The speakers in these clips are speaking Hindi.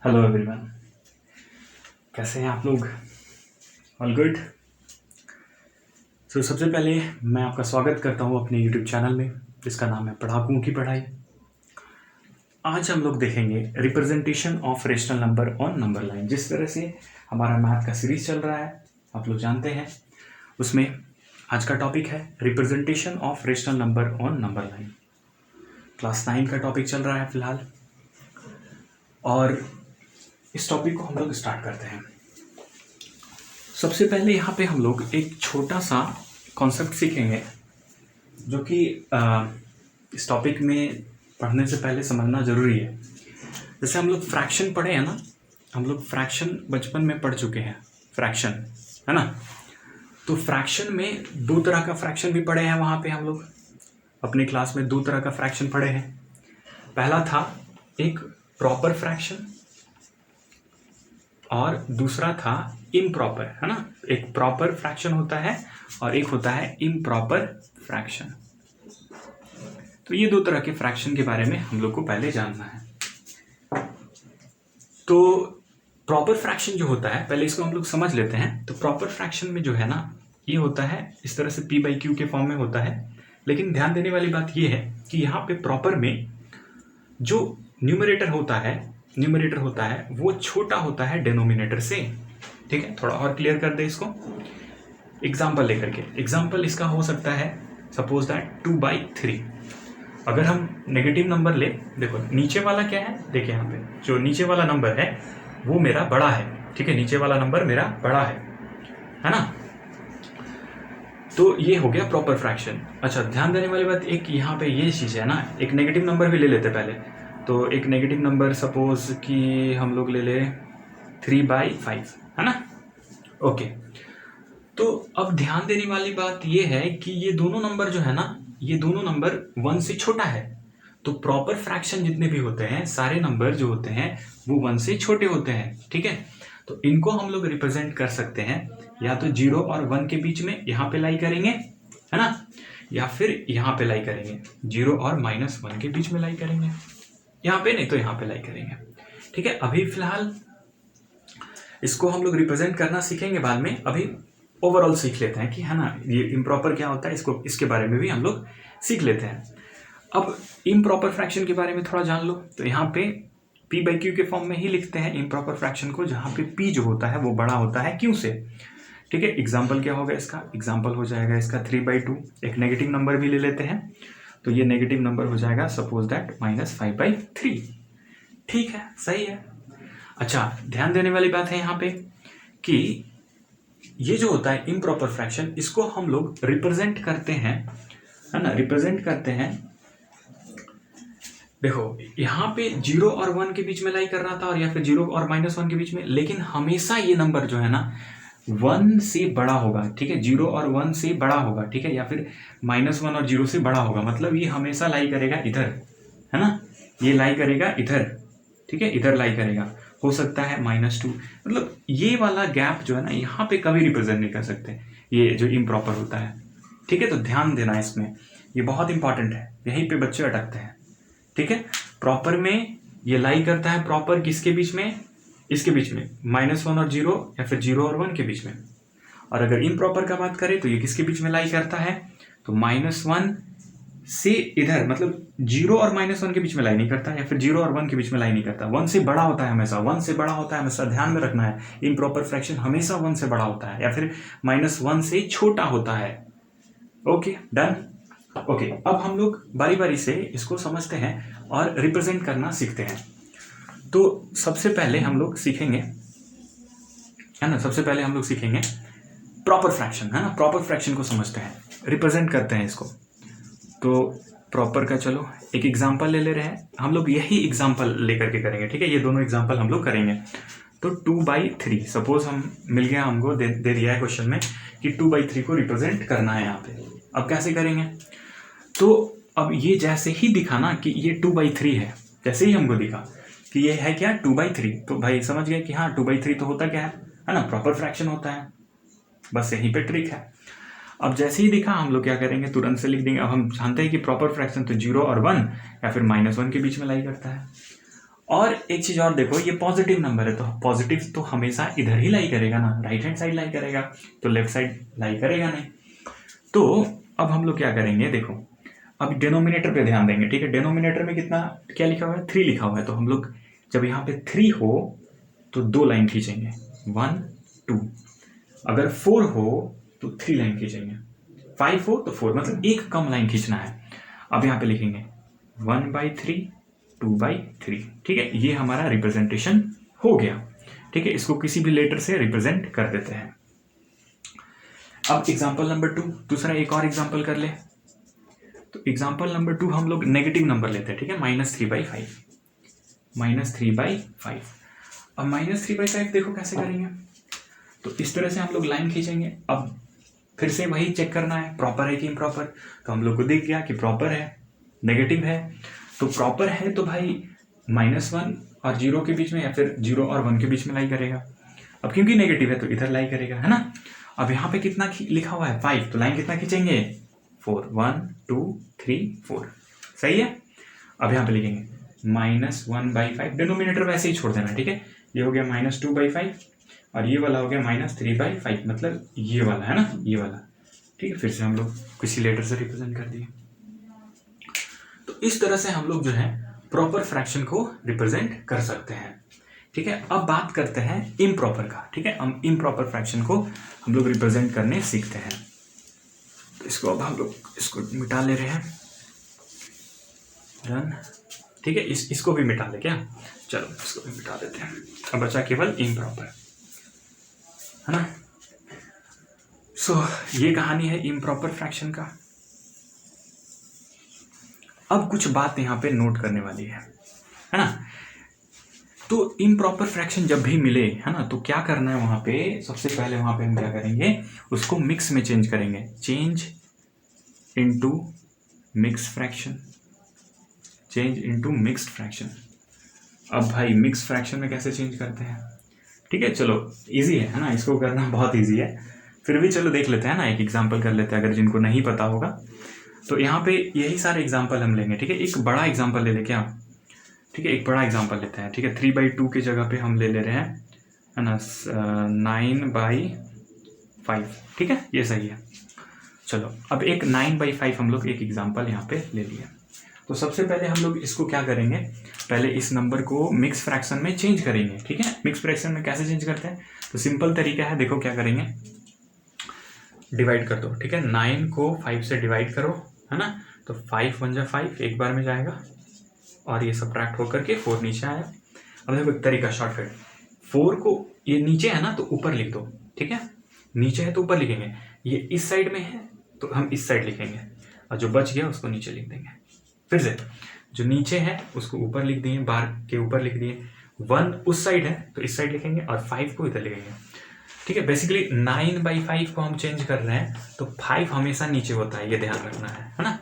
हेलो एवरीवन, कैसे हैं आप लोग? All good. सबसे पहले मैं आपका स्वागत करता हूं अपने यूट्यूब चैनल में जिसका नाम है पढ़ाकूओं की पढ़ाई। आज हम लोग देखेंगे representation of rational number on number line. जिस तरह से हमारा मैथ का सीरीज चल रहा है आप लोग जानते हैं, उसमें आज का टॉपिक है representation of rational number on number line. Class 9 का टॉपिक चल रहा है फिलहाल, और इस टॉपिक को हम लोग स्टार्ट करते हैं। सबसे पहले यहाँ पे हम लोग एक छोटा सा कॉन्सेप्ट सीखेंगे जो कि इस टॉपिक में पढ़ने से पहले समझना ज़रूरी है। जैसे हम लोग फ्रैक्शन पढ़े हैं ना, हम लोग फ्रैक्शन बचपन में पढ़ चुके हैं, फ्रैक्शन है ना। तो फ्रैक्शन में दो तरह का फ्रैक्शन भी पढ़े हैं। वहाँ पे हम लोग अपनी क्लास में दो तरह का फ्रैक्शन पढ़े हैं। पहला था एक प्रॉपर फ्रैक्शन और दूसरा था इम्प्रॉपर, है ना। एक प्रॉपर फ्रैक्शन होता है और एक होता है इम्प्रॉपर फ्रैक्शन। तो ये दो तरह के फ्रैक्शन के बारे में हम लोग को पहले जानना है। तो प्रॉपर फ्रैक्शन जो होता है, पहले इसको हम लोग समझ लेते हैं। तो प्रॉपर फ्रैक्शन में जो है ना, ये होता है इस तरह से p/q के फॉर्म में होता है। लेकिन ध्यान देने वाली बात ये है कि यहाँ पे प्रॉपर में जो न्यूमरेटर होता है वो छोटा होता है डिनोमिनेटर से। ठीक है, थोड़ा और क्लियर कर दे इसको एग्जाम्पल लेकर के। एग्जाम्पल इसका हो सकता है सपोज दैट 2/3। अगर हम नेगेटिव नंबर ले, देखो नीचे वाला क्या है, देखिए यहाँ पे जो नीचे वाला नंबर है वो मेरा बड़ा है। ठीक है, नीचे वाला नंबर मेरा बड़ा है ना। तो ये हो गया प्रॉपर फ्रैक्शन। अच्छा, ध्यान देने वाली बात एक यहाँ पे ये चीज़ है ना, एक नेगेटिव नंबर भी ले लेते पहले। तो एक नेगेटिव नंबर सपोज कि हम लोग ले ले 3/5, है ना। ओके, तो अब ध्यान देने वाली बात ये है कि ये दोनों नंबर जो है ना, ये दोनों नंबर 1 से छोटा है। तो प्रॉपर फ्रैक्शन जितने भी होते हैं, सारे नंबर जो होते हैं वो 1 से छोटे होते हैं। ठीक है, तो इनको हम लोग रिप्रेजेंट कर सकते हैं या तो 0 और 1 के बीच में यहाँ पे लाई करेंगे, है ना, या फिर यहाँ पे लाई करेंगे 0 और -1 के बीच में लाई करेंगे, यहाँ पे नहीं तो यहाँ पे लाई करेंगे। ठीक है, अभी फिलहाल इसको हम लोग रिप्रेजेंट करना सीखेंगे बाद में। अभी ओवरऑल सीख लेते हैं कि है ना ये इम्प्रॉपर क्या होता है, इसके बारे में भी हम लोग सीख लेते हैं। अब इम्प्रॉपर फ्रैक्शन के बारे में थोड़ा जान लो। तो यहाँ पे p/q के फॉर्म में ही लिखते हैं इम्प्रॉपर फ्रैक्शन को, जहाँ पे p जो होता है वो बड़ा होता है q से। ठीक है, एग्जाम्पल क्या होगा इसका? एग्जाम्पल हो जाएगा इसका 3/2। एक नेगेटिव नंबर भी ले लेते हैं, तो ये नेगेटिव नंबर हो जाएगा सपोज दैट -5/3। ठीक है, सही है। अच्छा, ध्यान देने वाली बात है यहाँ पे कि ये जो होता है इम्प्रॉपर फ्रैक्शन, इसको हम लोग रिप्रेजेंट करते हैं, है ना, रिप्रेजेंट करते हैं। देखो यहाँ पे 0 और 1 के बीच में लाई कर रहा था, और या फिर 0 और -1 के बीच में, लेकिन हमेशा ये नंबर जो है ना 1 से बड़ा होगा। ठीक है, 0 और 1 से बड़ा होगा। ठीक है, या फिर -1 और 0 से बड़ा होगा। मतलब ये हमेशा लाई करेगा इधर, है ना, ये लाई करेगा इधर। ठीक है, इधर लाई करेगा। हो सकता है -2, मतलब ये वाला गैप जो है ना यहाँ पे कभी रिप्रेजेंट नहीं कर सकते, ये जो इम्प्रॉपर होता है। ठीक है, तो ध्यान देना इसमें, ये बहुत इंपॉर्टेंट है, यहीं पे बच्चे अटकते हैं। ठीक है, प्रॉपर में ये लाई करता है, प्रॉपर किसके बीच में? इसके बीच में, -1 और 0, या फिर 0 और 1 के बीच में। और अगर इम्प्रॉपर का बात करें तो ये किसके बीच में लाई करता है? तो -1 से इधर, मतलब 0 और -1 के बीच में लाई नहीं करता, या फिर 0 और 1 के बीच में लाई नहीं करता। 1 से बड़ा होता है हमेशा, 1 से बड़ा होता है हमेशा। ध्यान में रखना है, इम्प्रॉपर फ्रैक्शन हमेशा 1 से बड़ा होता है, या फिर -1 से छोटा होता है। Okay, done. ओके, अब हम लोग बारी बारी से इसको समझते हैं और रिप्रेजेंट करना सीखते हैं। तो सबसे पहले हम लोग सीखेंगे, है ना, सबसे पहले हम लोग सीखेंगे प्रॉपर फ्रैक्शन, है ना। प्रॉपर फ्रैक्शन को समझते हैं, रिप्रेजेंट करते हैं इसको। तो प्रॉपर का चलो एक एग्जांपल ले रहे हैं हम लोग, यही एग्जांपल लेकर के करेंगे। ठीक है, ये दोनों एग्जांपल हम लोग करेंगे। तो 2/3 सपोज हम मिल गया, हमको दे दिया है क्वेश्चन में कि 2/3 को रिप्रेजेंट करना है यहाँ पे। अब कैसे करेंगे? तो अब ये जैसे ही दिखा ना कि ये 2/3 है, जैसे ही हमको दिखा कि ये है क्या 2/3, तो भाई समझ गए कि हाँ 2/3 तो होता क्या है ना, प्रॉपर फ्रैक्शन होता है। बस यहीं पे ट्रिक है। अब जैसे ही दिखा हम लोग क्या करेंगे, तुरंत से लिख देंगे। अब हम जानते हैं कि प्रॉपर फ्रैक्शन तो 0 और 1 या फिर -1 के बीच में लाई करता है। और एक चीज और देखो, ये पॉजिटिव नंबर है तो पॉजिटिव तो हमेशा इधर ही लाई करेगा ना, राइट हैंड साइड लाई करेगा, तो लेफ्ट साइड लाई करेगा नहीं। तो अब हम लोग क्या करेंगे, देखो अब डिनोमिनेटर पे ध्यान देंगे, ठीक है। डिनोमिनेटर में कितना क्या लिखा हुआ है, 3 लिखा हुआ है, तो हम लोग जब यहाँ पे 3 हो तो 2 लाइन खींचेंगे, 1 2। अगर 4 हो तो 3 लाइन खींचेंगे, 5 हो तो 4, मतलब एक कम लाइन खींचना है। अब यहाँ पे लिखेंगे 1/3 2/3, ठीक है। ये हमारा रिप्रेजेंटेशन हो गया, ठीक है। इसको किसी भी लेटर से रिप्रेजेंट कर देते हैं। अब एग्जाम्पल नंबर 2, दूसरा एक और एग्जाम्पल कर ले। तो एग्जाम्पल नंबर 2 हम लोग नेगेटिव नंबर लेते हैं, ठीक है, -3/5, -3/5। अब -3/5 देखो कैसे करेंगे, तो इस तरह से हम लोग लाइन खींचेंगे। अब फिर से वही चेक करना है प्रॉपर है कि इम्प्रॉपर, तो हम लोग को दिख गया कि प्रॉपर है, नेगेटिव है तो प्रॉपर है, तो भाई -1 और 0 के बीच में या फिर 0 और 1 के बीच में लाई करेगा। अब क्योंकि नेगेटिव है तो इधर लाई करेगा, है ना। अब यहाँ पे कितना लिखा हुआ है 5, तो लाइन कितना खींचेंगे 4, 1 2 3 4, सही है। अब यहाँ पे लिखेंगे -1/5, डिनोमिनेटर वैसे ही छोड़ देना, ठीक है। ये हो गया -2/5 और ये वाला हो गया -3/5, मतलब ये वाला है ना, ये वाला, ठीक है। फिर से हम लोग किसी लेटर से रिप्रेजेंट कर दिए। तो इस तरह से हम लोग जो है प्रॉपर फ्रैक्शन को रिप्रेजेंट कर सकते हैं, ठीक है। अब बात करते हैं इम्प्रॉपर का, ठीक है। हम इम्प्रॉपर फ्रैक्शन को हम लोग रिप्रेजेंट करने सीखते हैं। तो इसको अब हम लोग इसको मिटा ले रहे हैं, रन, ठीक है। इसको भी मिटा ले क्या, चलो इसको भी मिटा देते हैं। अब बचा केवल इम्प्रॉपर, है ना। सो ये कहानी है इम्प्रॉपर फ्रैक्शन का। अब कुछ बात यहाँ पे नोट करने वाली है ना। तो इम्प्रॉपर फ्रैक्शन जब भी मिले, है ना, तो क्या करना है वहां पे, सबसे पहले वहां पे हम क्या करेंगे, उसको मिक्स में चेंज करेंगे, change into mix fraction, change into mixed fraction. अब भाई मिक्स फ्रैक्शन में कैसे चेंज करते हैं, ठीक है। चलो इजी है ना, इसको करना बहुत इजी है, फिर भी चलो देख लेते हैं ना, एक एग्जांपल कर लेते हैं अगर जिनको नहीं पता होगा। तो यहाँ पे यही सारे एग्जांपल हम लेंगे, ठीक है। एक बड़ा एग्जांपल ले लें क्या, ठीक है, एक बड़ा एग्जांपल लेते हैं, ठीक है। 3/2 की जगह पे हम ले ले रहे हैं, है ना, 9/5, ठीक है, ये सही है। चलो अब एक 9/5 हम लोग एक एग्जांपल यहाँ पे ले लिए। तो सबसे पहले हम लोग इसको क्या करेंगे, पहले इस नंबर को मिक्स फ्रैक्शन में चेंज करेंगे, ठीक है। मिक्स फ्रैक्शन में कैसे चेंज करते हैं, तो सिंपल तरीका है, देखो क्या करेंगे, डिवाइड कर दो, ठीक है। 9 को 5 से डिवाइड करो, है ना, तो 5 1 जा 5 एक बार में जाएगा और ये सब्ट्रैक्ट होकर के 4 नीचे आया। अब देखो एक तरीका शॉर्टकट, 4 को ये नीचे है ना तो ऊपर लिख दो, ठीक है, नीचे है तो ऊपर लिखेंगे, ये इस साइड में है तो हम इस साइड लिखेंगे और जो बच गया उसको नीचे लिख देंगे। फिर से जो नीचे है उसको ऊपर लिख दिए, बार के ऊपर लिख दिए, 1 उस साइड है तो इस साइड लिखेंगे और 5 को इधर लिखेंगे, ठीक है। बेसिकली 9/5 को हम चेंज कर रहे हैं तो 5 हमेशा नीचे होता है, ये ध्यान रखना है ना।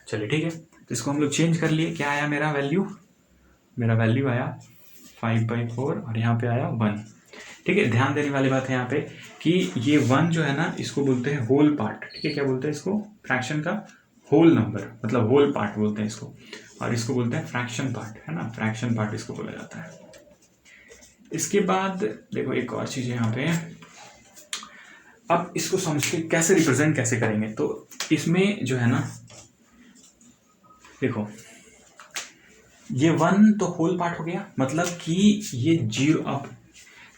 चलिए ठीक है, तो इसको हम लोग चेंज कर लिए, क्या आया मेरा वैल्यू, मेरा वैल्यू आया 5/4 और यहाँ पे आया 1, ठीक है। ध्यान देने वाली बात है यहाँ पे कि ये 1 जो है ना इसको बोलते हैं होल पार्ट, ठीक है। क्या बोलते हैं इसको, फ्रैक्शन का होल नंबर, मतलब होल पार्ट बोलते हैं इसको, और इसको बोलते हैं फ्रैक्शन पार्ट, है ना, फ्रैक्शन पार्ट इसको बोला जाता है। इसके बाद देखो एक और चीज यहाँ पे, अब इसको समझ के कैसे रिप्रेजेंट कैसे करेंगे, तो इसमें जो है ना देखो ये 1 तो होल पार्ट हो गया, मतलब कि ये 0, अब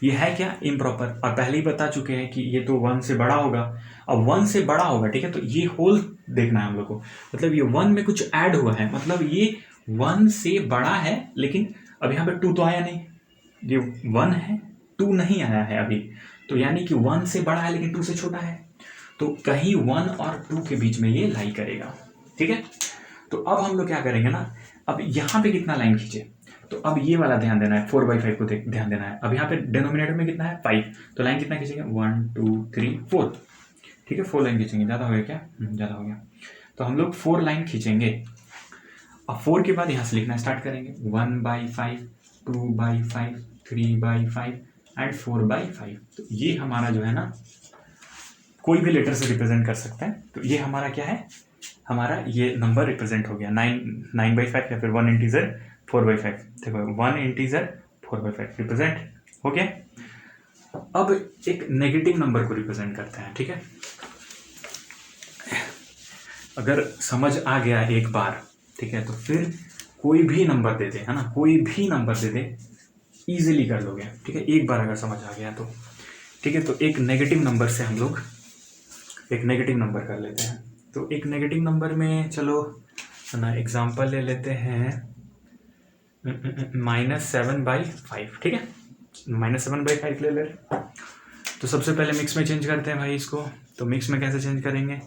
ये है क्या इम्प्रॉपर, और पहले ही बता चुके हैं कि ये तो 1 से बड़ा होगा, अब 1 से बड़ा होगा, ठीक है। तो ये होल देखना है हम लोग को, मतलब ये 1 में कुछ ऐड हुआ है, मतलब ये 1 से बड़ा है, लेकिन अब यहाँ पे 2 तो आया नहीं, ये 1 है 2 नहीं आया है अभी, तो यानी कि 1 से बड़ा है लेकिन 2 से छोटा है, तो कहीं 1 और 2 के बीच में ये लाई करेगा, ठीक है। तो अब हम लोग क्या करेंगे ना, अब यहाँ पे कितना लाइन खींचे, तो अब ये वाला ध्यान देना है, 4/5 को ध्यान देना है। अब यहाँ पे डिनोमिनेटर में कितना है 5, तो लाइन कितना खींचेंगे 1 2 3 4, ठीक है, 4 लाइन खींचेंगे, ज़्यादा हो गया क्या, ज़्यादा हो गया, तो हम लोग 4 लाइन खींचेंगे। अब 4 के बाद यहाँ से लिखना स्टार्ट करेंगे, 1/5 2/5 3/5 एंड 4/5। तो ये हमारा जो है ना कोई भी लेटर से रिप्रेजेंट कर सकते हैं, तो ये हमारा क्या है, हमारा ये नंबर रिप्रेजेंट हो गया 9/5 या फिर 1 इंटीजर 4/5 देखो 1 इंटीजर 4/5 रिप्रेजेंट हो गया। अब एक नेगेटिव नंबर को रिप्रेजेंट करते हैं, ठीक है। अगर समझ आ गया एक बार, ठीक है, तो फिर कोई भी नंबर दे दे, है ना, कोई भी नंबर दे दे इजीली कर लोगे, ठीक है, एक बार अगर समझ आ गया तो। ठीक है, तो एक नेगेटिव नंबर से हम लोग एक नेगेटिव नंबर कर लेते हैं। तो एक नेगेटिव नंबर में चलो ना एग्जांपल ले लेते हैं -7/5, ठीक है, -7/5 ले ले। तो सबसे पहले मिक्स में चेंज करते हैं भाई इसको। तो मिक्स में कैसे चेंज करेंगे,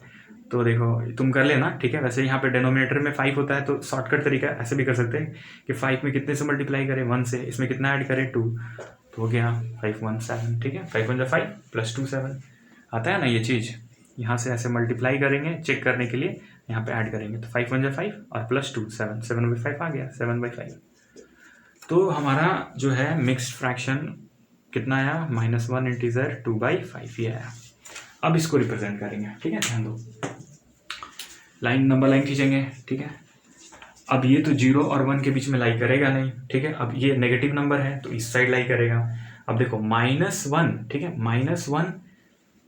तो देखो तुम कर लेना, ठीक है। वैसे यहाँ पे डिनोमिनेटर में 5 होता है, तो शॉर्टकट तरीका ऐसे भी कर सकते हैं कि 5 में कितने से मल्टीप्लाई करें, 1 से, इसमें कितना ऐड करें, 2, तो हो गया 5 1 7, ठीक है। 5 1 5 + 2 7 आता है ना ये चीज़। यहाँ से ऐसे मल्टीप्लाई करेंगे चेक करने के लिए, यहाँ पे ऐड करेंगे, तो 5 1 5 और +2 7, 7/5 आ गया, 7/5। तो हमारा जो है मिक्स्ड फ्रैक्शन कितना आया, -1 इंटीजर 2/5 ये आया। अब इसको रिप्रेजेंट करेंगे, ठीक है, ध्यान दो, लाइन नंबर लाइन खींचेंगे, ठीक है। अब ये तो 0 और 1 के बीच में लाई करेगा नहीं, ठीक है। अब ये नेगेटिव नंबर है तो इस साइड लाई करेगा। अब देखो -1, ठीक है, -1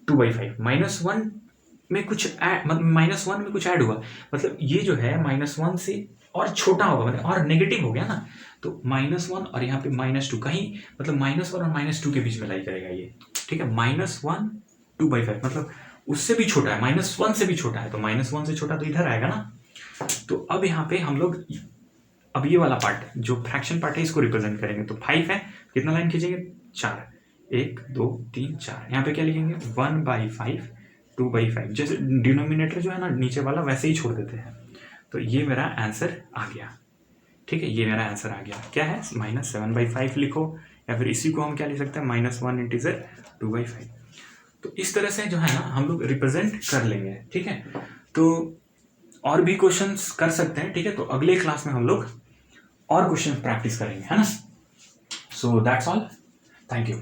2/5, -1 में कुछ -1 में कुछ ऐड हुआ, मतलब ये जो है -1 से और छोटा होगा, मतलब और नेगेटिव हो गया ना, तो -1 और यहाँ पे -2 कहीं, मतलब -1 और -2 के बीच में लाई करेगा ये, ठीक है। -1 2/5 मतलब उससे भी छोटा है, -1 से भी छोटा है, तो -1 से छोटा तो इधर आएगा ना। तो अब यहाँ पे हम लोग अब ये वाला पार्ट जो फ्रैक्शन पार्ट है इसको रिप्रेजेंट करेंगे। तो 5 है, कितना लाइन खींचेंगे, 4, 1 2 3 4। यहाँ पे क्या लिखेंगे, 1/5 2/5, जैसे डिनोमिनेटर जो है ना नीचे वाला वैसे ही छोड़ देते हैं। तो ये मेरा आंसर आ गया, ठीक है, ये मेरा आंसर आ गया। क्या है, -7/5 लिखो, या फिर इसी को हम क्या लिख सकते हैं, -1 इंटीजर 2/5। तो इस तरह से जो है ना हम लोग रिप्रेजेंट कर लेंगे, ठीक है। तो और भी क्वेश्चंस कर सकते हैं, ठीक है। तो अगले क्लास में हम लोग और क्वेश्चन प्रैक्टिस करेंगे, है ना। So that's all, thank you.